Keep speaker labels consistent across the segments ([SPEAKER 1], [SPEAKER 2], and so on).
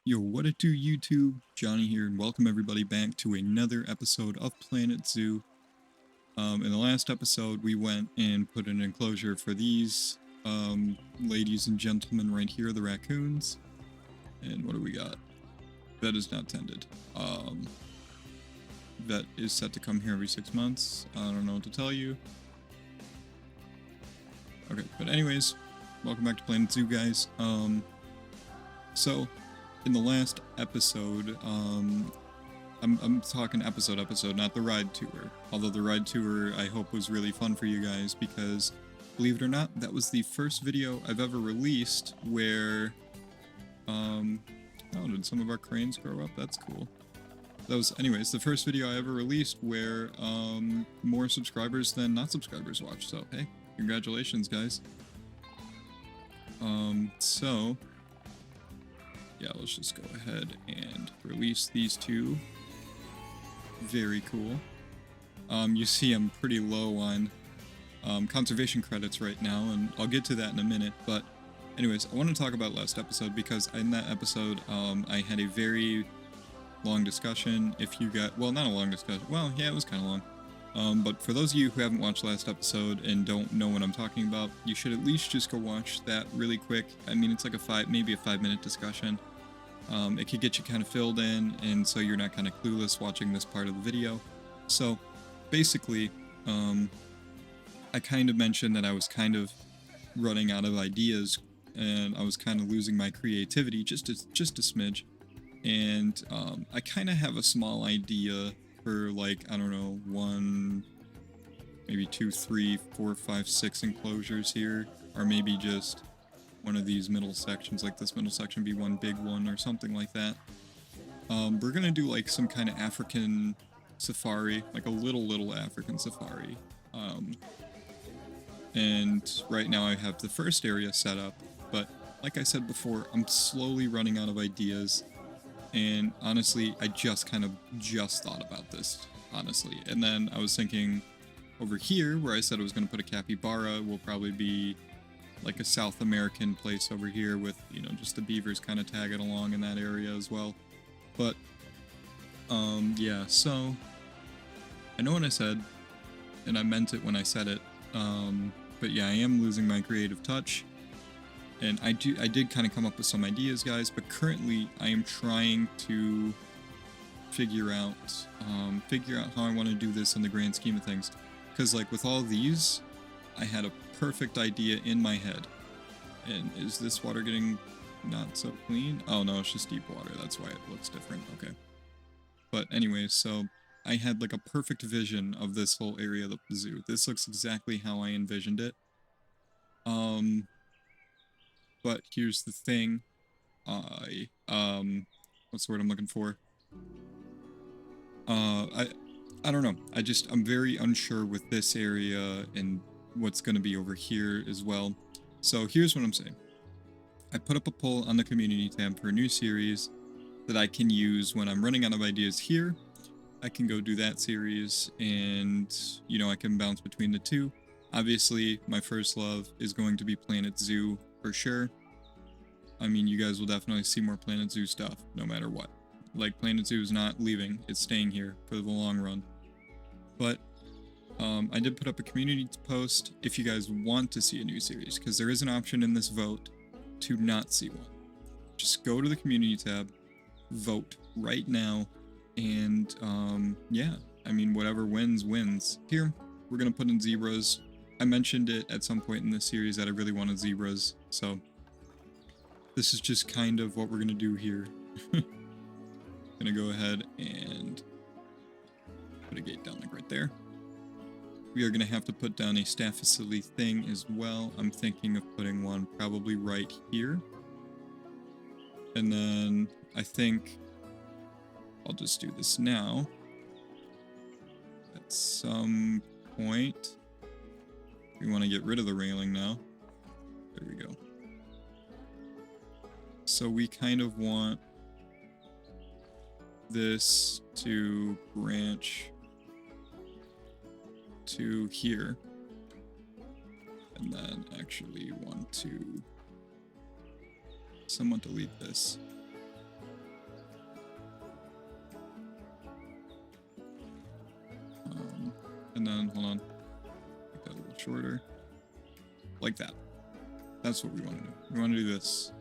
[SPEAKER 1] Yo, what it do, YouTube? Johnny here, and welcome everybody back to another episode of Planet Zoo. In the last episode, we went and put an enclosure for these ladies and gentlemen right here, the raccoons. And what do we got? Vet is not tended. Vet is set to come here every 6 months. I don't know what to tell you. Okay, but anyways, welcome back to Planet Zoo, guys. So in the last episode, I'm talking episode, not the ride tour. Although the ride tour, I hope, was really fun for you guys because, believe it or not, that was the first video I've ever released where, oh, did some of our cranes grow up? That's cool. That was, anyways, the first video I ever released where, more subscribers than not subscribers watched. So, hey, congratulations, guys. So, yeah, let's just go ahead and release these two. Very cool. You see I'm pretty low on conservation credits right now, and I'll get to that in a minute, but anyways, I want to talk about last episode because in that episode, I had a very long discussion. If you got, well, not a long discussion, well, yeah, it was kind of long. But for those of you who haven't watched last episode and don't know what I'm talking about, you should at least just go watch that really quick. I mean, it's like maybe a 5-minute discussion. It could get you kind of filled in, and so you're not kind of clueless watching this part of the video. So, basically, I kind of mentioned that I was kind of running out of ideas, and I was kind of losing my creativity just a smidge. And I kind of have a small idea for, like, I don't know, 1, maybe 2, 3, 4, 5, 6 enclosures here, or maybe just one of these middle sections, like this middle section be one big one or something like that. We're gonna do like some kind of African safari, like a little African safari. And right now I have the first area set up, but like I said before, I'm slowly running out of ideas. And honestly, I just thought about this, honestly. And then I was thinking over here, where I said I was going to put a capybara, will probably be like a South American place over here with, you know, just the beavers kind of tagging along in that area as well. But, yeah, so I know what I said, and I meant it when I said it. But yeah, I am losing my creative touch. And I did kind of come up with some ideas, guys, but currently I am trying to figure out how I want to do this in the grand scheme of things. Because, like, with all these, I had a perfect idea in my head. And is this water getting not so clean? Oh, no, it's just deep water. That's why it looks different. Okay. But anyways, so I had, like, a perfect vision of this whole area of the zoo. This looks exactly how I envisioned it. But here's the thing. What's the word I'm looking for? I don't know. I'm very unsure with this area and what's going to be over here as well. So here's what I'm saying. I put up a poll on the community tab for a new series that I can use when I'm running out of ideas here. I can go do that series and, you know, I can bounce between the two. Obviously, my first love is going to be Planet Zoo for sure. I mean, you guys will definitely see more Planet Zoo stuff, no matter what. Like, Planet Zoo is not leaving, it's staying here for the long run. But, I did put up a community post if you guys want to see a new series, because there is an option in this vote to not see one. Just go to the community tab, vote right now, and, yeah, I mean, whatever wins, wins. Here, we're gonna put in zebras. I mentioned it at some point in this series that I really wanted zebras, so this is just kind of what we're gonna do here. Gonna go ahead and put a gate down like right there. We are gonna have to put down a staff facility thing as well. I'm thinking of putting one probably right here. And then I think I'll just do this now. At some point, we want to get rid of the railing now. There we go. So we kind of want this to branch to here. And then actually want to somewhat delete this. And then, hold on, make that a little shorter. Like that. That's what we want to do. We want to do this.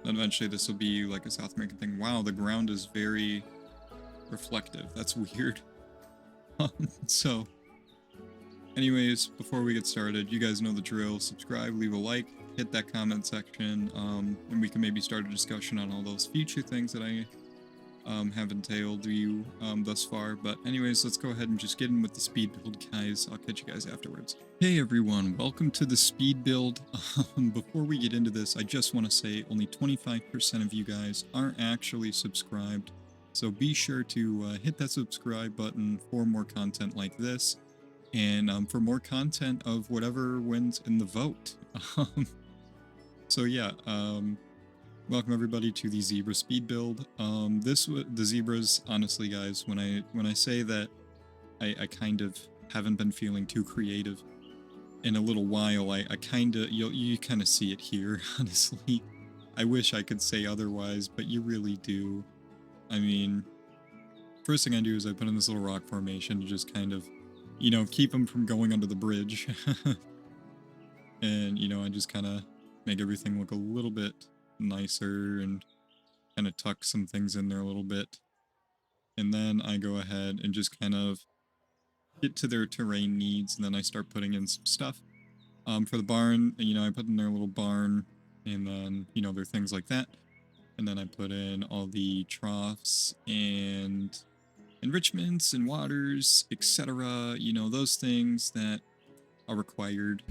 [SPEAKER 1] Then eventually this will be like a South American thing. Wow, the ground is very reflective. That's weird. So, anyways, before we get started, you guys know the drill. Subscribe, leave a like, hit that comment section, and we can maybe start a discussion on all those future things that I have entailed you thus far. But anyways, let's go ahead and just get in with the speed build, guys. I'll catch you guys afterwards. Hey everyone, welcome to the speed build. Before we get into this, I just want to say only 25% of you guys aren't actually subscribed. So be sure to hit that subscribe button for more content like this, and for more content of whatever wins in the vote. So yeah, welcome everybody to the Zebra speed build. The Zebras, honestly guys, when I say that I kind of haven't been feeling too creative in a little while, I kind of, you kind of see it here, honestly. I wish I could say otherwise, but you really do. I mean, first thing I do is I put in this little rock formation to just kind of, you know, keep them from going under the bridge. And, you know, I just kind of make everything look a little bit nicer and kind of tuck some things in there a little bit. And then I go ahead and just kind of get to their terrain needs, and then I start putting in some stuff. For the barn, you know, I put in their little barn, and then, you know, there are things like that. And then I put in all the troughs and enrichments and waters, etc. You know, those things that are required.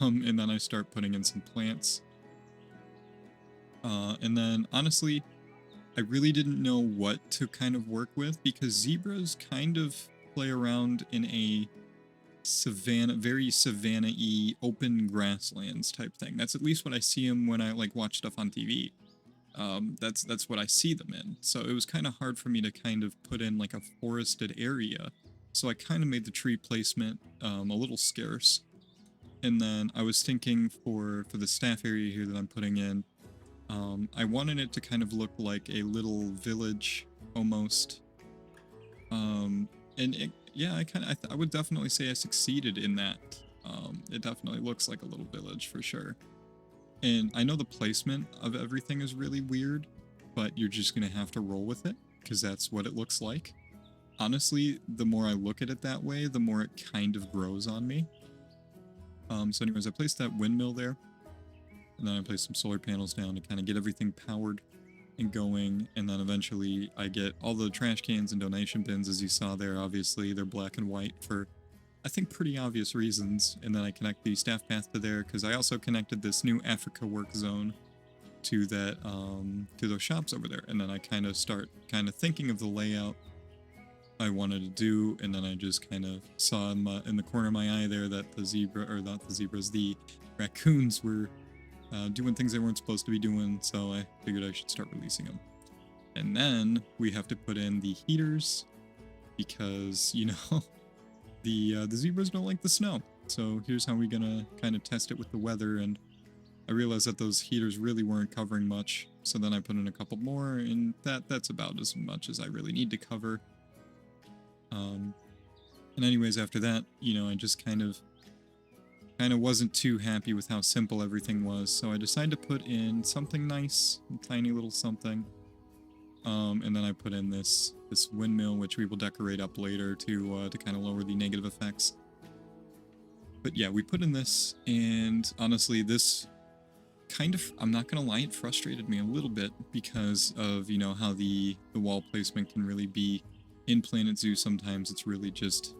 [SPEAKER 1] And then I start putting in some plants. And then, honestly, I really didn't know what to kind of work with, because zebras kind of play around in a savanna, very savanna-y, open grasslands type thing. That's at least what I see them when I, like, watch stuff on TV. That's what I see them in. So it was kind of hard for me to kind of put in like a forested area. So I kind of made the tree placement a little scarce. And then I was thinking for the staff area here that I'm putting in, I wanted it to kind of look like a little village almost. And yeah, I would definitely say I succeeded in that. It definitely looks like a little village for sure. And I know the placement of everything is really weird, but you're just going to have to roll with it, because that's what it looks like. Honestly, the more I look at it that way, the more it kind of grows on me. So anyways, I placed that windmill there, and then I placed some solar panels down to kind of get everything powered and going, and then eventually I get all the trash cans and donation bins, as you saw there. Obviously, they're black and white for, I think, pretty obvious reasons. And then I connect the staff path to there, because I also connected this new Africa work zone to that, to those shops over there. And then I kind of start thinking of the layout I wanted to do, and then I just kind of saw in the corner of my eye there that the zebra, or not the zebras, the raccoons were doing things they weren't supposed to be doing, so I figured I should start releasing them. And then we have to put in the heaters, because, you know, the zebras don't like the snow. So here's how we're gonna kind of test it with the weather. And I realized that those heaters really weren't covering much, so then I put in a couple more, and that's about as much as I really need to cover. And anyways, after that, you know, I just kind of wasn't too happy with how simple everything was, so I decided to put in something nice, a tiny little something. And then I put in this windmill, which we will decorate up later to kind of lower the negative effects. But yeah, we put in this, and honestly, this kind of, I'm not gonna lie, it frustrated me a little bit, because of, you know, how the wall placement can really be in Planet Zoo. Sometimes it's really just,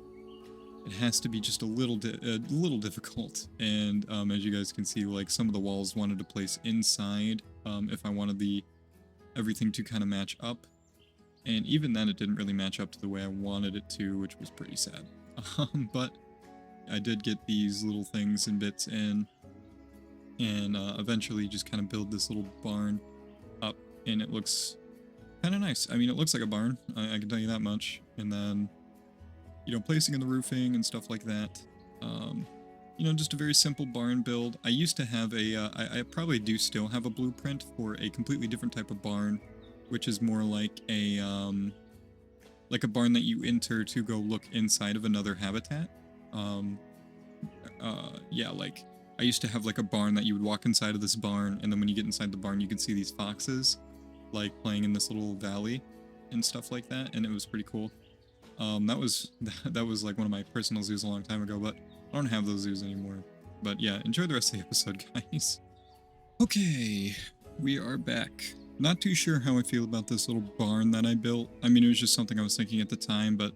[SPEAKER 1] it has to be just a little difficult. And as you guys can see, like, some of the walls wanted to place inside if I wanted everything to kind of match up, and even then it didn't really match up to the way I wanted it to, which was pretty sad. But I did get these little things and bits in, and eventually just kind of build this little barn up, and it looks kind of nice. I mean, it looks like a barn, I can tell you that much. And then, you know, placing in the roofing and stuff like that. You know, just a very simple barn build. I used to have I probably do still have a blueprint for a completely different type of barn, which is more like a barn that you enter to go look inside of another habitat. Um, yeah, like I used to have like a barn that you would walk inside of this barn, and then when you get inside the barn, you could see these foxes like playing in this little valley and stuff like that, and it was pretty cool. That was that was like one of my personal zoos a long time ago, but I don't have those zoos anymore. But yeah, enjoy the rest of the episode, guys. Okay, we are back. Not too sure how I feel about this little barn that I built. I mean, it was just something I was thinking at the time, but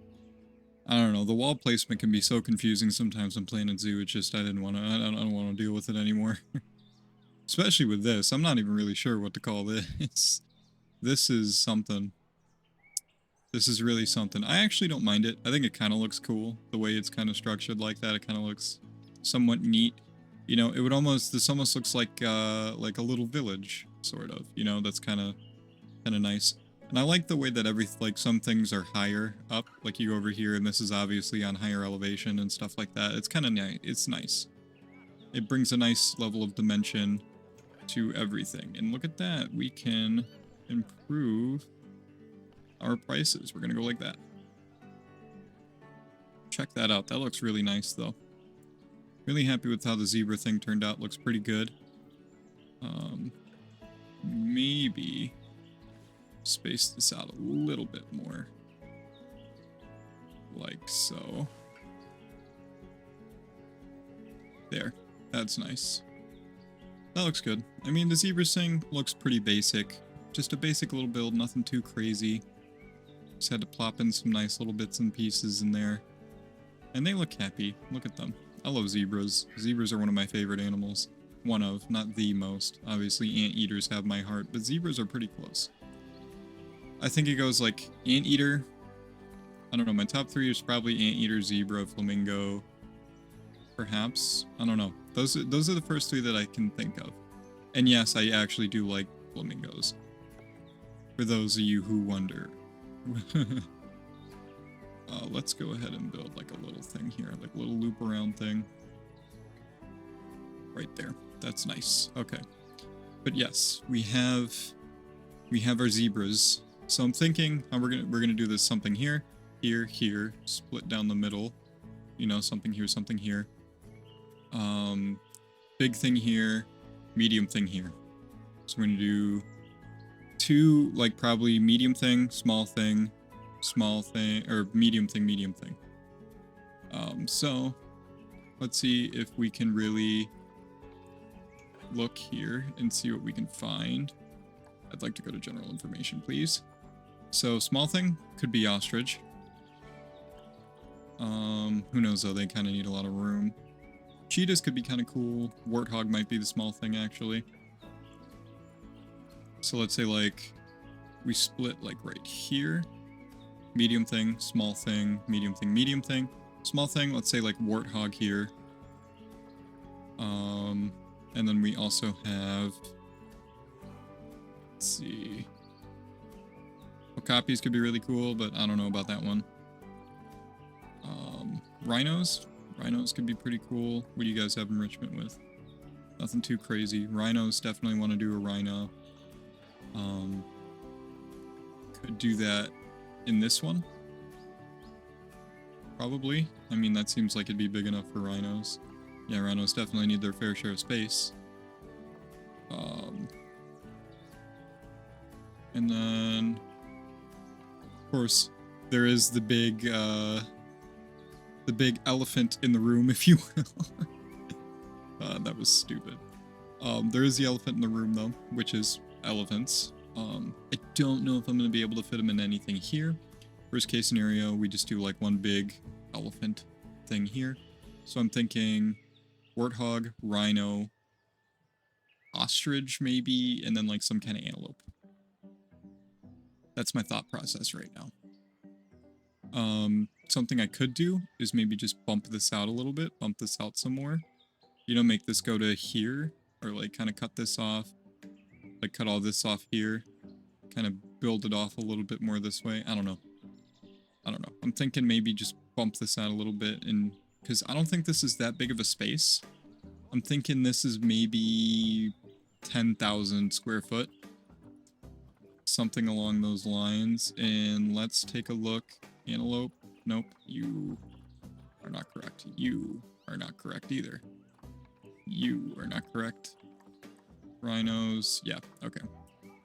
[SPEAKER 1] I don't know. The wall placement can be so confusing sometimes when playing a zoo. It's just I didn't want to. I don't want to deal with it anymore. Especially with this, I'm not even really sure what to call this. This is something. This is really something. I actually don't mind it. I think it kind of looks cool the way it's kind of structured like that. It kind of looks somewhat neat. You know, it would almost, this almost looks like a little village, sort of, you know, that's kind of nice. And I like the way that like some things are higher up, like you go over here and this is obviously on higher elevation and stuff like that. It's kind of nice. It's nice. It brings a nice level of dimension to everything. And look at that. We can improve our prices. We're going to go like that. Check that out. That looks really nice though. Really happy with how the zebra thing turned out. Looks pretty good. Maybe space this out a little bit more. Like so. There. That's nice. That looks good. I mean, the zebra thing looks pretty basic. Just a basic little build, nothing too crazy. Just had to plop in some nice little bits and pieces in there. And they look happy. Look at them. I love zebras. Zebras are one of my favorite animals. One of, not the most. Obviously, anteaters have my heart, but zebras are pretty close. I think it goes like anteater. I don't know, my top 3 is probably anteater, zebra, flamingo. Perhaps. I don't know. Those are the first 3 that I can think of. And yes, I actually do like flamingos. For those of you who wonder. Let's go ahead and build like a little thing here, like a little loop around thing. Right there. That's nice. Okay. But yes, we have our zebras. So I'm thinking we're gonna do this something here, here, split down the middle. You know, something here. Big thing here, medium thing here. So we're gonna do 2, like probably medium thing, small thing, or medium thing. So let's see if we can really look here and see what we can find. I'd like to go to general information, please. So small thing could be ostrich. Who knows though, they kind of need a lot of room. Cheetahs could be kind of cool. Warthog might be the small thing actually. So let's say like we split like right here. Medium thing, small thing, medium thing, medium thing. Small thing, let's say like warthog here. And then we also have, let's see. Okapis could be really cool, but I don't know about that one. Rhinos. Rhinos could be pretty cool. What do you guys have enrichment with? Nothing too crazy. Rhinos, definitely want to do a rhino. Could do that in this one. Probably. I mean, that seems like it'd be big enough for rhinos. Yeah, rhinos definitely need their fair share of space. And then, of course, there is the big elephant in the room, if you will. That was stupid. There is the elephant in the room, though, which is elephants. I don't know if I'm going to be able to fit them in anything here. Worst case scenario, we just do like one big elephant thing here. So I'm thinking warthog, rhino, ostrich maybe, and then like some kind of antelope. That's my thought process right now. Something I could do is maybe just bump this out a little bit, bump this out some more. You know, make this go to here, or like kind of cut this off, like cut all this off here, kind of build it off a little bit more this way. I don't know. I'm thinking maybe just bump this out a little bit, and because I don't think this is that big of a space. I'm thinking this is maybe 10,000 square foot. Something along those lines. And let's take a look. Antelope. Nope. You. are not correct. You are not correct either. You are not correct. Rhinos. Yeah, okay.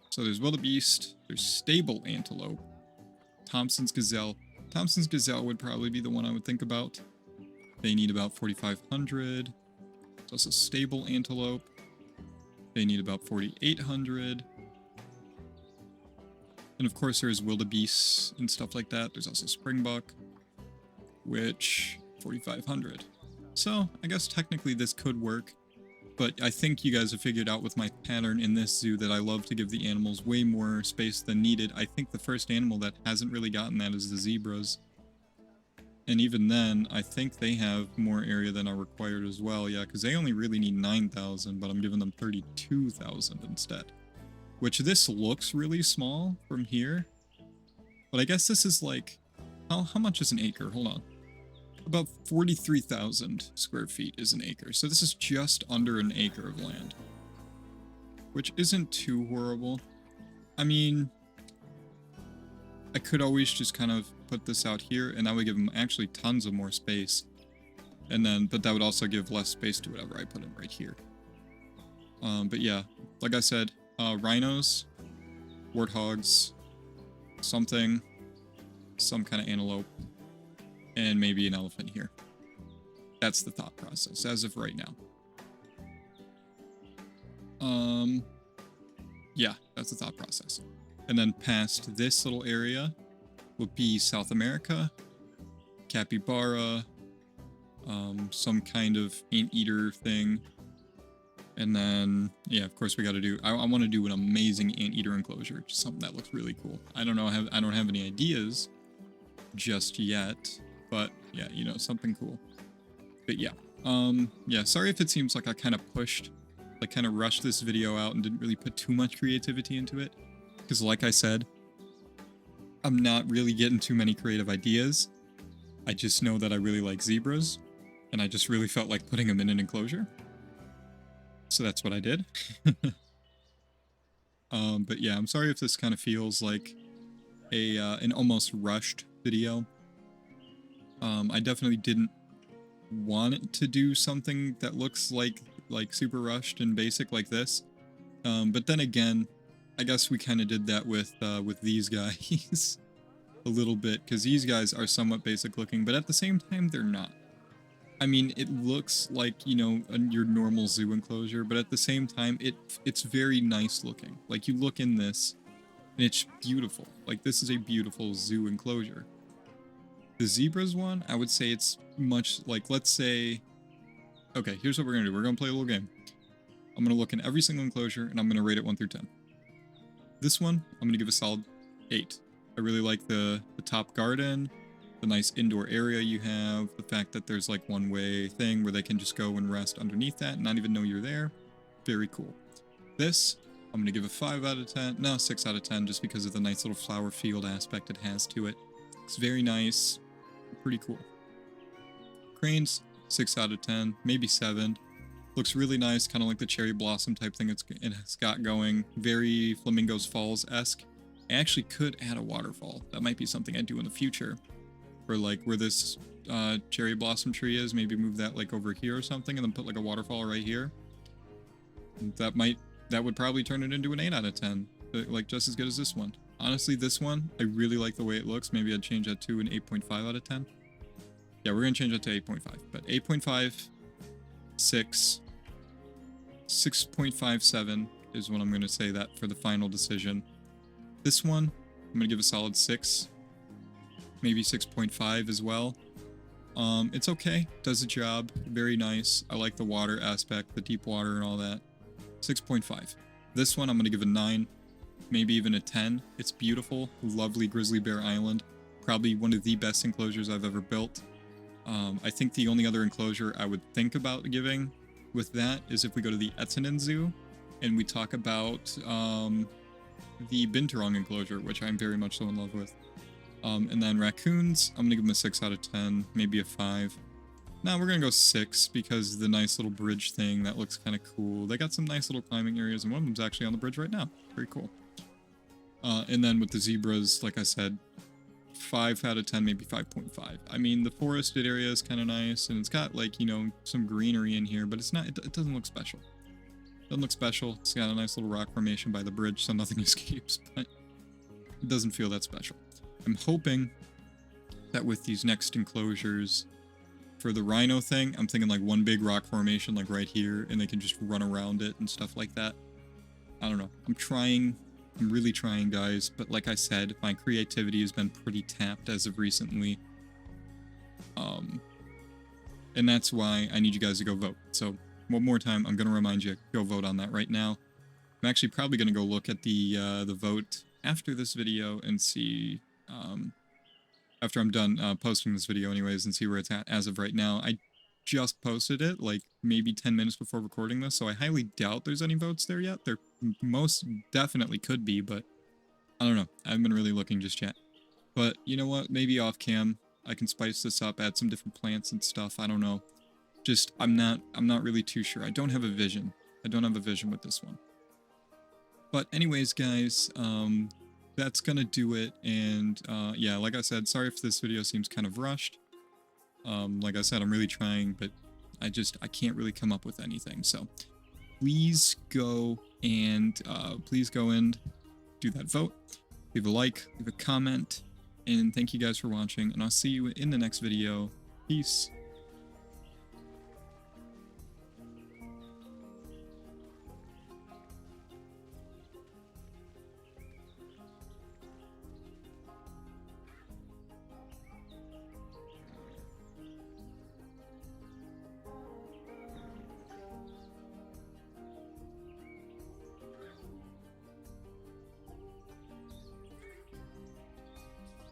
[SPEAKER 1] So there's wildebeest. There's stable antelope. Thompson's gazelle. Thompson's gazelle would probably be the one I would think about. They need about 4,500. There's also stable antelope. They need about 4,800. And of course there's wildebeest and stuff like that. There's also springbuck, which 4,500. So I guess technically this could work, but I think you guys have figured out with my pattern in this zoo that I love to give the animals way more space than needed. I think the first animal that hasn't really gotten that is the zebras. And even then, I think they have more area than are required as well. Yeah, because they only really need 9,000, but I'm giving them 32,000 instead. Which this looks really small from here. But I guess this is like... How much is an acre? Hold on. About 43,000 square feet is an acre. So this is just under an acre of land. Which isn't too horrible. I mean... I could always just kind of put this out here, and that would give them actually tons of more space. And then, but that would also give less space to whatever I put in right here. But yeah, like I said, rhinos, warthogs, some kind of antelope, and maybe an elephant here. That's the thought process as of right now. Yeah, that's the thought process. And then past this little area will be South America, capybara, some kind of anteater thing. And then, yeah, of course we got to do, I want to do an amazing anteater enclosure, just something that looks really cool. I don't know, I don't have any ideas just yet, but yeah, you know, something cool. But yeah, yeah, sorry if it seems like I kind of rushed this video out and didn't really put too much creativity into it. Because like I said, I'm not really getting too many creative ideas. I just know that I really like zebras, and I just really felt like putting them in an enclosure. So that's what I did. But yeah, I'm sorry if this kind of feels like an almost rushed video. I definitely didn't want it to do something that looks like super rushed and basic like this. But then again, I guess we kind of did that with these guys a little bit, because these guys are somewhat basic looking, but at the same time, they're not. I mean, it looks like, you know, your normal zoo enclosure, but at the same time, it's very nice looking. Like, you look in this, and it's beautiful. Like, this is a beautiful zoo enclosure. The zebras one, I would say it's much like, let's say... Okay, here's what we're going to do. We're going to play a little game. I'm going to look in every single enclosure, and I'm going to rate it 1 through 10. This one, I'm going to give a solid 8. I really like the top garden, the nice indoor area you have, the fact that there's like one-way thing where they can just go and rest underneath that and not even know you're there. Very cool. This, I'm going to give a 5 out of 10. No, 6 out of 10, just because of the nice little flower field aspect it has to it. It's very nice. Pretty cool. Cranes, 6 out of 10, maybe 7. Looks really nice, kind of like the cherry blossom type thing it's got going. Very Flamingos Falls-esque. I actually could add a waterfall. That might be something I do in the future. For like where this cherry blossom tree is, maybe move that like over here or something, and then put like a waterfall right here. That would probably turn it into an 8 out of 10. Like just as good as this one. Honestly, this one, I really like the way it looks. Maybe I'd change that to an 8.5 out of 10. Yeah, we're going to change that to 8.5. But 8.5, 6... 6.57 is what I'm going to say that for the final decision. This one, I'm going to give a solid 6. Maybe 6.5 as well. It's okay. Does the job. Very nice. I like the water aspect, the deep water and all that. 6.5. This one, I'm going to give a 9. Maybe even a 10. It's beautiful. Lovely Grizzly Bear Island. Probably one of the best enclosures I've ever built. I think the only other enclosure I would think about giving with that is if we go to the Ettinen Zoo and we talk about the Binturong enclosure, which I'm very much so in love with. And then raccoons, I'm going to give them a 6 out of 10, maybe a 5. Now we're going to go 6 because the nice little bridge thing, that looks kind of cool. They got some nice little climbing areas, and one of them's actually on the bridge right now. Very cool. And then with the zebras, like I said, 5 out of 10, maybe 5.5. I mean, the forested area is kind of nice, and it's got, like, you know, some greenery in here, but it's not, it doesn't look special. It doesn't look special. It's got a nice little rock formation by the bridge, so nothing escapes, but it doesn't feel that special. I'm hoping that with these next enclosures, for the rhino thing, I'm thinking like one big rock formation, like right here, and they can just run around it and stuff like that. I don't know. I'm trying. I'm really trying, guys. But like I said, my creativity has been pretty tapped as of recently. And that's why I need you guys to go vote. So one more time, I'm going to remind you, go vote on that right now. I'm actually probably going to go look at the vote after this video and see, after I'm done posting this video anyways, and see where it's at as of right now. I just posted it like maybe 10 minutes before recording this, so I highly doubt there's any votes there yet. There most definitely could be, but I don't know. I haven't been really looking just yet. But you know what? Maybe off cam I can spice this up, add some different plants and stuff. I don't know. Just I'm not really too sure. I don't have a vision. I don't have a vision with this one. But anyways, guys, that's gonna do it. And yeah, like I said, sorry if this video seems kind of rushed. Like I said, I'm really trying, but I can't really come up with anything. So please go and do that vote. Leave a like, leave a comment, and thank you guys for watching, and I'll see you in the next video. Peace.